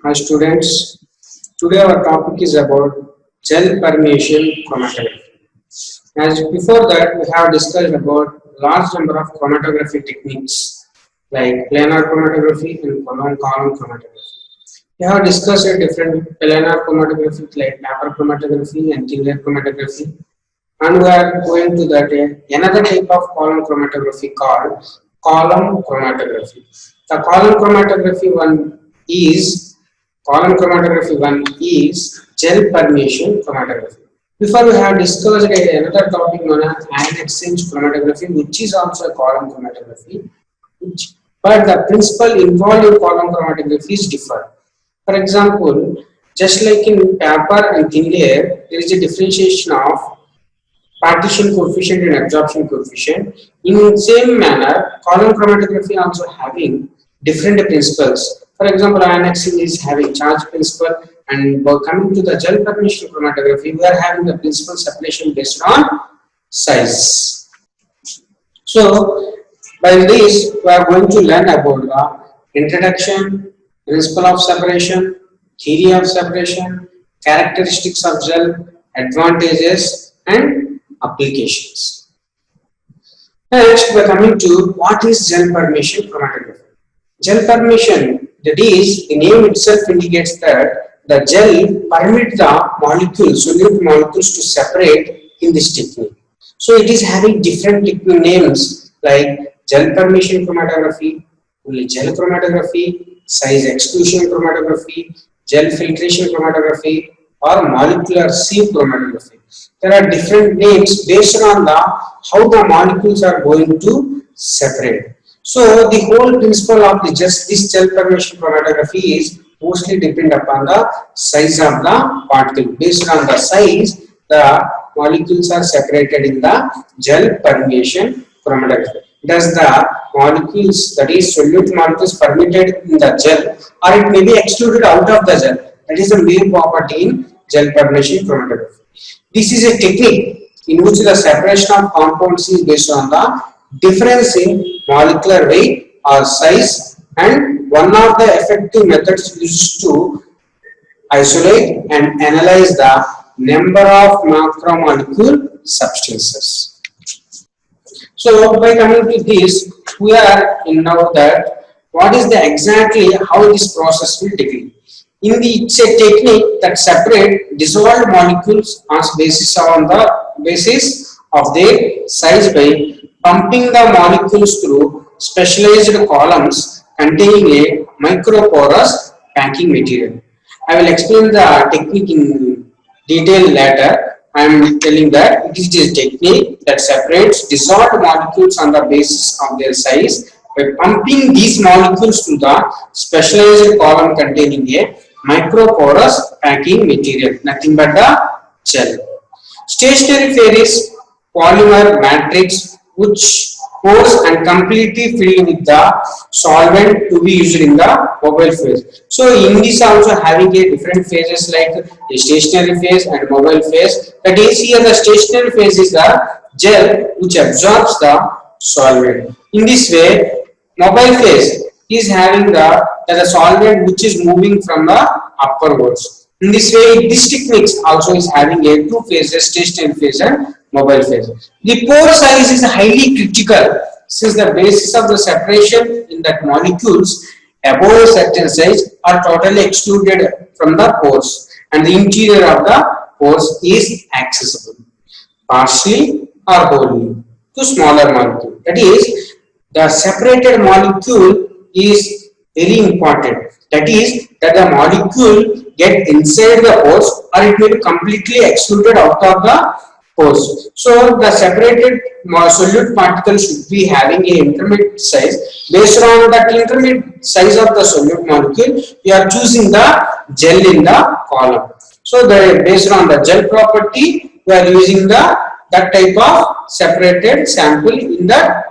Hi students, today our topic is about gel permeation chromatography. As before that we have discussed about large number of chromatography techniques like planar chromatography and column chromatography. We have discussed a different planar chromatography like paper chromatography and thin layer chromatography, and we are going to that another type of column chromatography called column chromatography. The column chromatography one is gel permeation chromatography. Before we have discussed another topic known as ion exchange chromatography, which is also a column chromatography, but the principle involved in column chromatography is different. For example, just like in paper and thin layer, there is a differentiation of partition coefficient and absorption coefficient. In same manner, column chromatography also having different principles. For example, ion exchange is having charge principle, and coming to the gel permeation chromatography, we are having the principal separation based on size. So, by this, we are going to learn about the introduction, principle of separation, theory of separation, characteristics of gel, advantages, and applications. Next, we are coming to what is gel permeation chromatography. Gel permeation, that is, the name itself indicates that the gel permits the molecules, solute molecules to separate in this technique. So it is having different technique names like gel permeation chromatography, only gel chromatography, size exclusion chromatography, gel filtration chromatography, or molecular sieve chromatography. There are different names based on the how the molecules are going to separate. So the whole principle of this gel permeation chromatography is mostly depend upon the size of the particle. Based on the size, the molecules are separated in the gel permeation chromatography. Does the molecules, that is solute molecules, permitted in the gel, or it may be excluded out of the gel? That is the main property in gel permeation chromatography. This is a technique in which the separation of compounds is based on the difference in molecular weight or size, and one of the effective methods used to isolate and analyze the number of macromolecule substances. So by coming to this, we are in now that what is the exactly how this process will take. In the it's a technique that separate dissolved molecules on the basis of their size by pumping the molecules through specialized columns containing a microporous packing material. I will explain the technique in detail later. I am telling that it is a technique that separates dissolved molecules on the basis of their size by pumping these molecules to the specialized column containing a microporous packing material, nothing but the gel. Stationary phase is polymer matrix which pores and completely filled with the solvent to be used in the mobile phase. So in this also having a different phases like the stationary phase and mobile phase. That is here the stationary phase is the gel which absorbs the solvent. In this way, mobile phase is having the solvent which is moving from the upwards. In this way, this technique also is having a two phases, stationary phase and mobile phase. The pore size is highly critical since the basis of the separation in that molecules above a certain size are totally excluded from the pores, and the interior of the pores is accessible partially or wholly to smaller molecule. That is, the separated molecule is very important. That is, that the molecule get inside the pores or it may be completely excluded out of the pores. So the separated solute particle should be having a intermediate size. Based on that intermediate size of the solute molecule, we are choosing the gel in the column. So based on the gel property, we are using that type of separated sample in the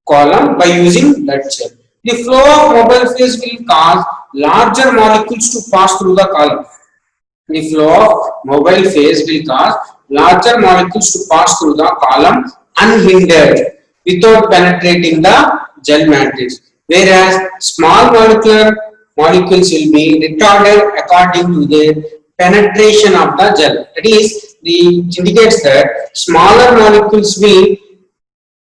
column by using that gel. The flow of mobile phase will cause larger molecules to pass through the column. The flow of mobile phase will cause larger molecules to pass through the column unhindered without penetrating the gel matrix, whereas small molecular molecules will be retarded according to their penetration of the gel. That is, it indicates that smaller molecules will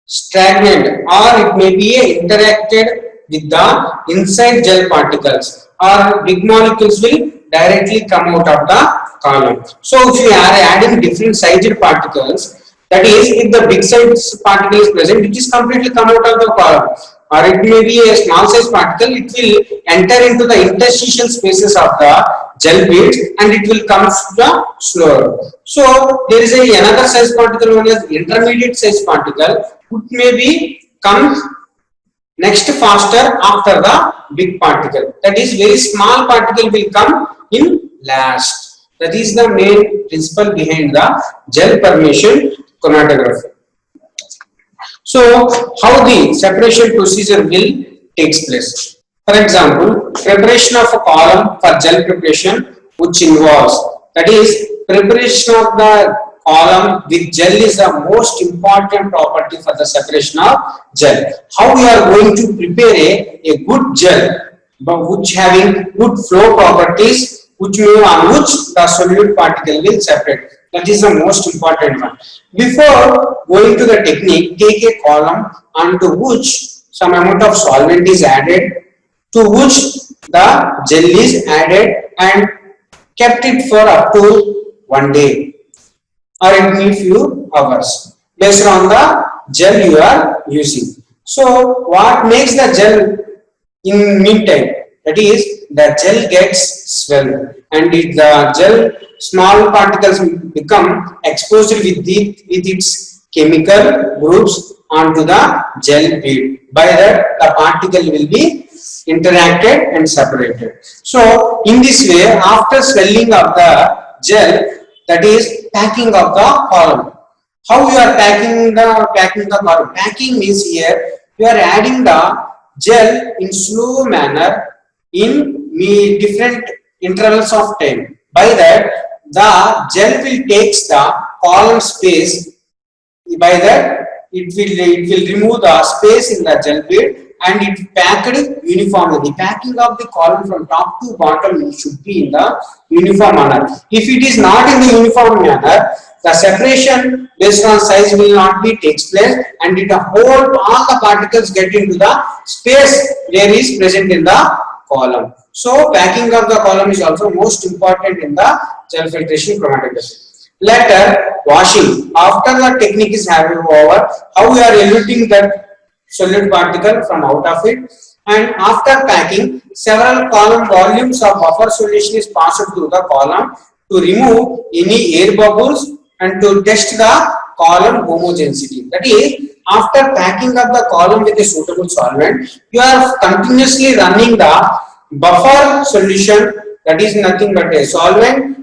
stagnant or it may be interacted with the inside gel particles, or big molecules will directly come out of the column. So if you are adding different sized particles, that is, if the big size particle is present, it is completely come out of the column, or it may be a small size particle, it will enter into the interstitial spaces of the gel beads and it will come to the slower. So there is another size particle known as intermediate size particle, which may be come next faster after the big particle. That is, very small particle will come in last. That is the main principle behind the gel permeation chromatography. So, how the separation procedure will takes place? For example, preparation of a column for gel preparation, which involves, that is, preparation of the column with gel is the most important property for the separation of gel. How we are going to prepare a good gel, but which having good flow properties, which on which the solute particle will separate. That is the most important one. Before going to the technique, take a column onto which some amount of solvent is added, to which the gel is added and kept it for up to 1 day or it may few hours based on the gel you are using. So what makes the gel in meantime? That is, the gel gets swelled and if the gel small particles become exposed with its chemical groups onto the gel bead. By that, the particle will be interacted and separated. So in this way, after swelling of the gel, that is packing of the column. How you are packing the column? Packing means here you are adding the gel in slow manner in different intervals of time. By that, the gel will takes the column space. By that, it will remove the space in the gel bead and it packed uniformly. The packing of the column from top to bottom should be in the uniform manner. If it is not in the uniform manner, the separation based on size will not be takes place and it hold all the particles get into the space where is present in the column. So packing of the column is also most important in the gel filtration chromatography. Later, washing. After the technique is having over, how we are eluting that solid particle from out of it, and after packing, several column volumes of buffer solution is passed through the column to remove any air bubbles and to test the column homogeneity. That is, after packing up the column with a suitable solvent, you are continuously running the buffer solution, that is nothing but a solvent,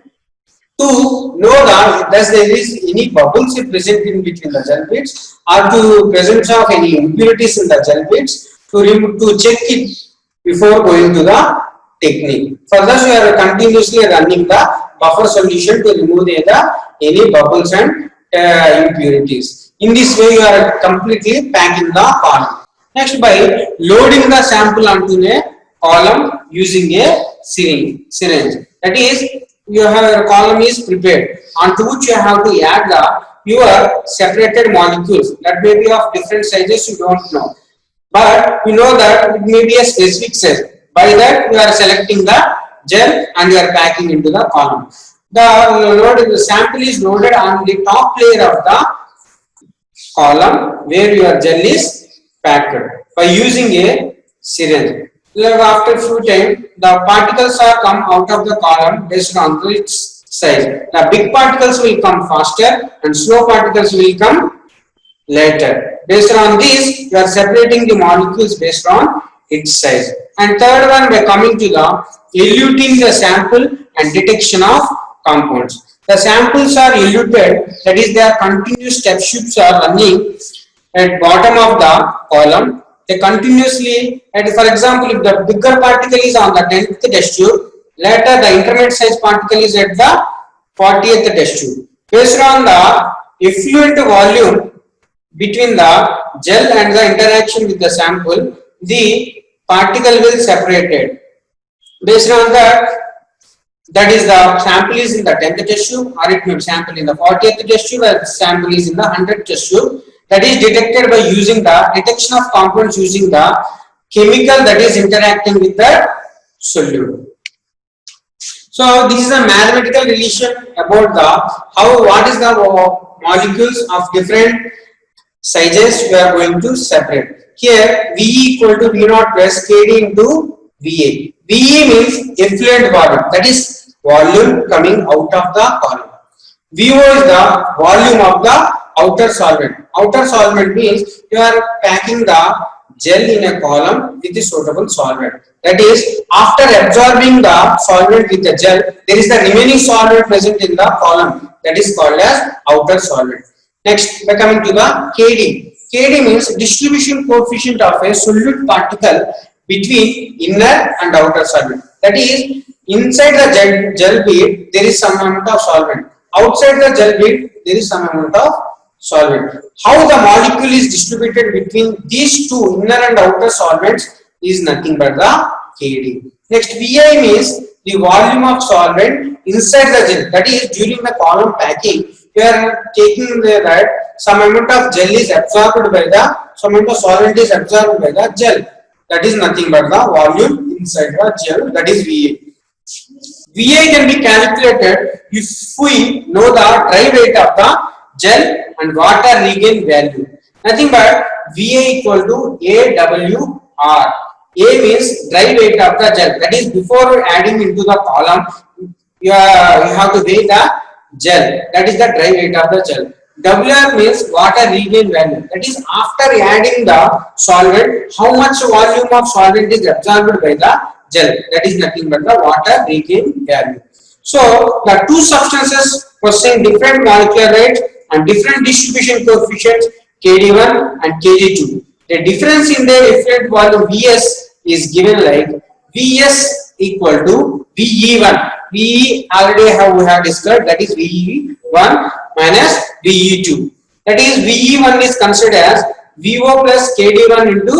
to know that does there is any bubbles present in between the gel beads or to presence of any impurities in the gel beads to check it before going to the technique. For this, we are continuously running the buffer solution to remove any bubbles and impurities. In this way, you are completely packing the column. Next, by loading the sample onto a column using a syringe. That is, your column is prepared onto which you have to add your separated molecules that may be of different sizes, you don't know, but you know that it may be a specific size. By that, you are selecting the gel and you are packing into the column. The sample is loaded on the top layer of the column where your gel is packed by using a syringe. After a few time, the particles are come out of the column based on its size. The big particles will come faster and slow particles will come later. Based on this, you are separating the molecules based on its size. And third one, by coming to the eluting the sample and detection of compounds. The samples are eluted, that is, their continuous step shifts are running at bottom of the column. They continuously, and for example, if the bigger particle is on the 10th test tube, later the intermediate size particle is at the 40th test tube. Based on the effluent volume between the gel and the interaction with the sample, the particle will separate it. Based on that is the sample is in the 10th test tube, or it may be sample in the 40th test tube, or sample is in the 100th test tube. That is detected by using the detection of compounds using the chemical that is interacting with the solute. So this is a mathematical relation about what is the molecules of different sizes we are going to separate. Here V equal to V naught plus Kd into Va. VE means effluent volume, that is volume coming out of the column. VO is the volume of the outer solvent. Outer solvent means you are packing the gel in a column with a suitable solvent. That is, after absorbing the solvent with the gel, there is the remaining solvent present in the column. That is called as outer solvent. Next, we are coming to the Kd. Kd means distribution coefficient of a solute particle between inner and outer solvent. That is, inside the gel bead there is some amount of solvent. Outside the gel bead there is some amount of solvent. How the molecule is distributed between these two inner and outer solvents is nothing but the Kd. Next, Vi means the volume of solvent inside the gel. That is, during the column packing, we are taking that some amount of gel is absorbed by some amount of solvent is absorbed by the gel. That is nothing but the volume inside the gel. That is Va. Va can be calculated if we know the dry weight of the gel and water regain value. Nothing but Va equal to AWR. A means dry weight of the gel. That is, before adding into the column, you have to weigh the gel. That is the dry weight of the gel. WR means water regain value. That is, after adding the solvent, how much volume of solvent is absorbed by the gel. That is nothing but the water regain value. So the two substances possessing different molecular weights and different distribution coefficients, Kd1 and Kd2. The difference in their effluent volume Vs is given like Vs equal to Ve1. Ve already we have discussed, that is Ve1 minus Ve2. That is, Ve1 is considered as Vo plus Kd1 into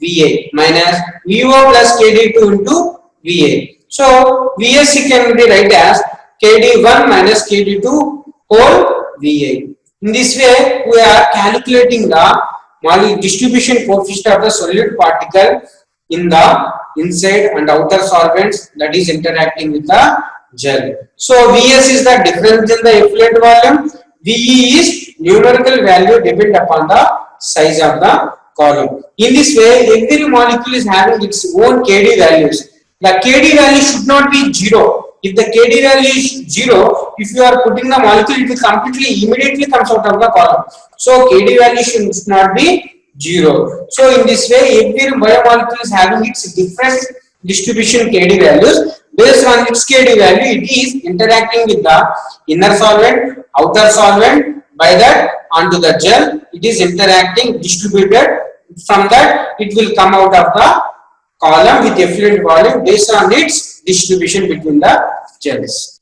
Va minus Vo plus Kd2 into Va. So Vs can be written as Kd1 minus Kd2 whole Va. In this way, we are calculating the distribution coefficient of the solute particle in the inside and outer solvents that is interacting with the gel. So Vs is the difference in the effluent volume. Ve is numerical value depend upon the size of the column. In this way, every molecule is having its own Kd values. The Kd value should not be 0. If the Kd value is 0, if you are putting the molecule, it will completely immediately comes out of the column. So Kd value should not be 0. So in this way, every biomolecule is having its different distribution Kd values. Based on its Kd value, it is interacting with the inner solvent, outer solvent. By that, onto the gel, it is interacting, distributed. From that, it will come out of the column with effluent volume based on its distribution between the gels.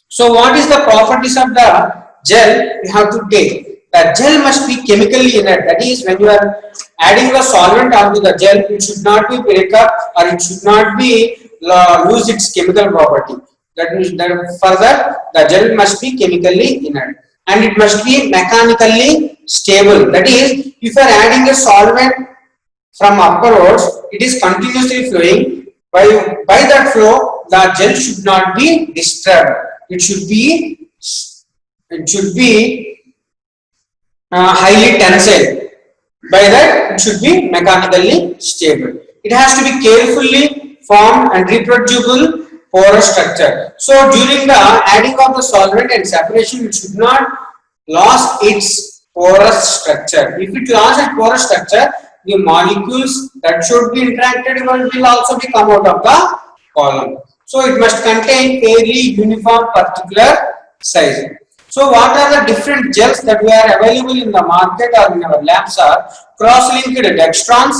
So what is the properties of the gel? We have to take. The gel must be chemically inert. That is, when you are adding the solvent onto the gel, it should not be break up or it should not be lose its chemical property. That means that further the gel must be chemically inert and it must be mechanically stable. That is, if you are adding a solvent from upwards, it is continuously flowing. By that flow, the gel should not be disturbed. It should be highly tensile. By that, it should be mechanically stable. It has to be carefully formed and reproducible porous structure. So during the adding of the solvent and separation, it should not lose its porous structure. If it loses its porous structure, the molecules that should be interacted will also be come out of the column. So it must contain fairly uniform particular size. So what are the different gels that we are available in the market or in our labs are cross-linked dextrans,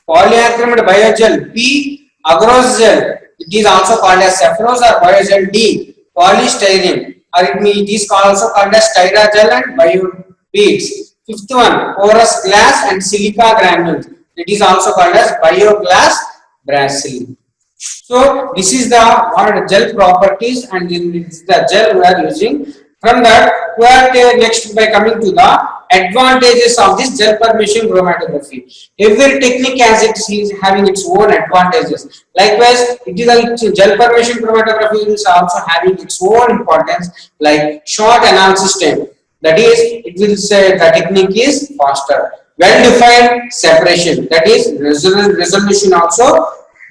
polyacrylate biogel P, agarose gel. It is also called as Cephros or biogel D, polystyrene, or it is also called as styragel and biobeads. Fifth one, porous glass and silica granules. It is also called as bioglass bacilli. So this is the what are gel properties, and this is the gel we are using. From that, we are next by coming to the advantages of this gel permeation chromatography. Every technique has is having its own advantages. Likewise, it is a gel permeation chromatography is also having its own importance, like short analysis time. That is, it will say the technique is faster. Well-defined separation. That is, resolution also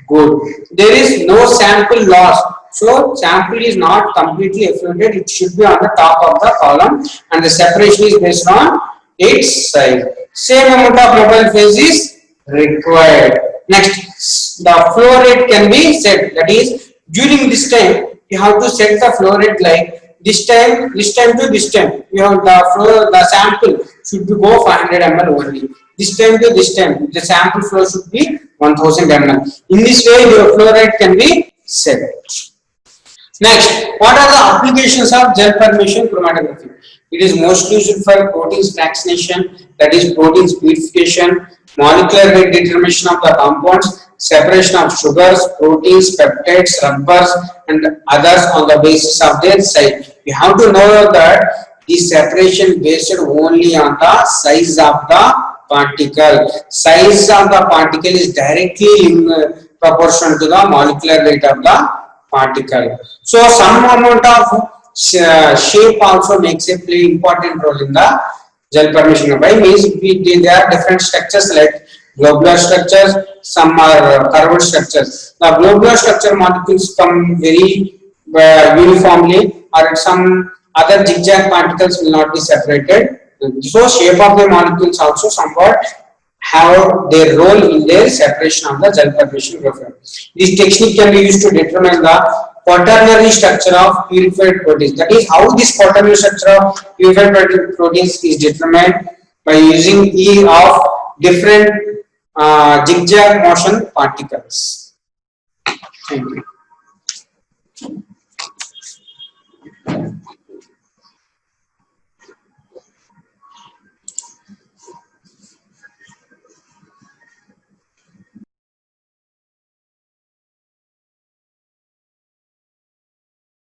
good. There is no sample loss. So sample is not completely effluented. It should be on the top of the column, and the separation is based on its size. Same amount of mobile phase is required. Next, the flow rate can be set. That is, during this time you have to set the flow rate like this time to this time. You have the sample should be go 500 ml only. This time to this time, the sample flow should be 1000 ml. In this way, your flow rate can be set. Next, what are the applications of gel permeation chromatography? It is mostly used for proteins fractionation, that is protein purification, molecular weight determination of the compounds, separation of sugars, proteins, peptides, rubbers, and others on the basis of their size. You have to know that this separation based only on the size of the particle. Size of the particle is directly in proportion to the molecular weight of the particle. So some amount of shape also makes a play important role in the gel permeation. By means there are different structures like globular structures, some are curved structures. The globular structure molecules come very uniformly, or some other zigzag particles will not be separated. So shape of the molecules also somewhat have their role in their separation of the gel permeation chromatography. This technique can be used to determine the quaternary structure of purified proteins. That is, how this quaternary structure of purified proteins is determined by using E of different zigzag motion particles. Thank you.